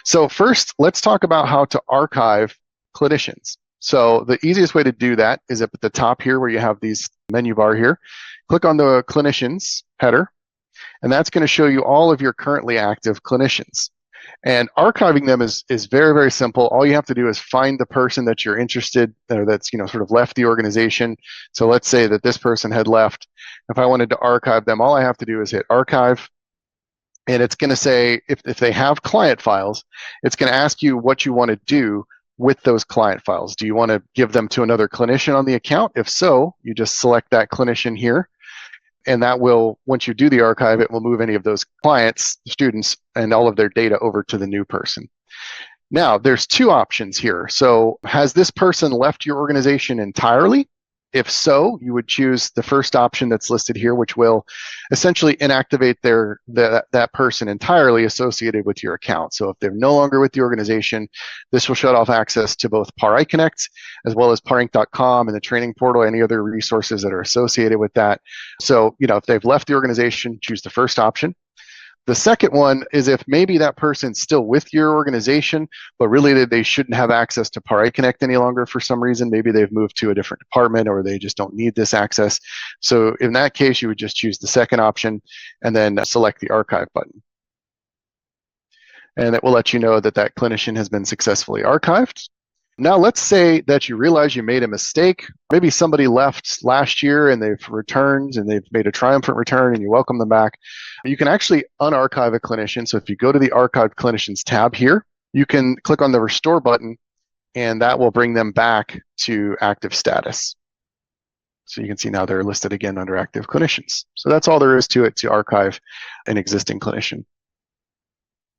So first, let's talk about how to archive clinicians. So the easiest way to do that is up at the top here where you have these menu bar here. Click on the clinicians header, and that's going to show you all of your currently active clinicians. And archiving them is very, very simple. All you have to do is find the person that you're interested or that's sort of left the organization. So let's say that this person had left. If I wanted to archive them, all I have to do is hit archive. And it's going to say, if they have client files, it's going to ask you what you want to do with those client files. Do you want to give them to another clinician on the account? If so, you just select that clinician here. And that will, once you do the archive, it will move any of those clients, students, and all of their data over to the new person. Now, there's two options here. So has this person left your organization entirely? If so, you would choose the first option that's listed here, which will essentially inactivate that person entirely associated with your account. So if they're no longer with the organization, this will shut off access to both PAR iConnect as well as parinc.com and the training portal, any other resources that are associated with that. So, if they've left the organization, choose the first option. The second one is if maybe that person's still with your organization, but really they shouldn't have access to PAR iConnect any longer for some reason. Maybe they've moved to a different department or they just don't need this access. So in that case, you would just choose the second option and then select the archive button. And it will let you know that that clinician has been successfully archived. Now, let's say that you realize you made a mistake. Maybe somebody left last year and they've returned and they've made a triumphant return and you welcome them back. You can actually unarchive a clinician. So if you go to the Archived Clinicians tab here, you can click on the Restore button and that will bring them back to active status. So you can see now they're listed again under active clinicians. So that's all there is to it to archive an existing clinician.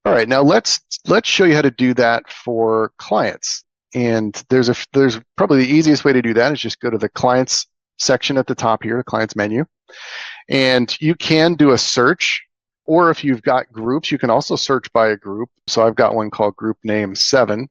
All right, now let's show you how to do that for clients. And there's probably the easiest way to do that is just go to the clients section at the top here, the clients menu. And you can do a search, or if you've got groups, you can also search by a group. So I've got one called group name 7.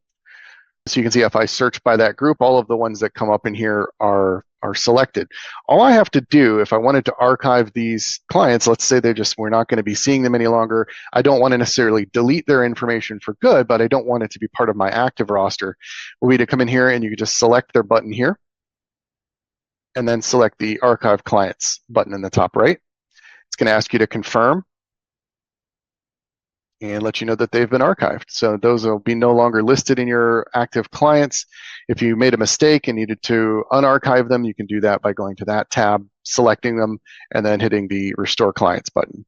So you can see if I search by that group, all of the ones that come up in here are selected. All I have to do if I wanted to archive these clients, let's say we're not going to be seeing them any longer. I don't want to necessarily delete their information for good, but I don't want it to be part of my active roster. Will be to come in here and you can just select their button here and then select the archive clients button in the top right. It's going to ask you to confirm and let you know that they've been archived. So those will be no longer listed in your active clients. If you made a mistake and needed to unarchive them, you can do that by going to that tab, selecting them, and then hitting the Restore Clients button.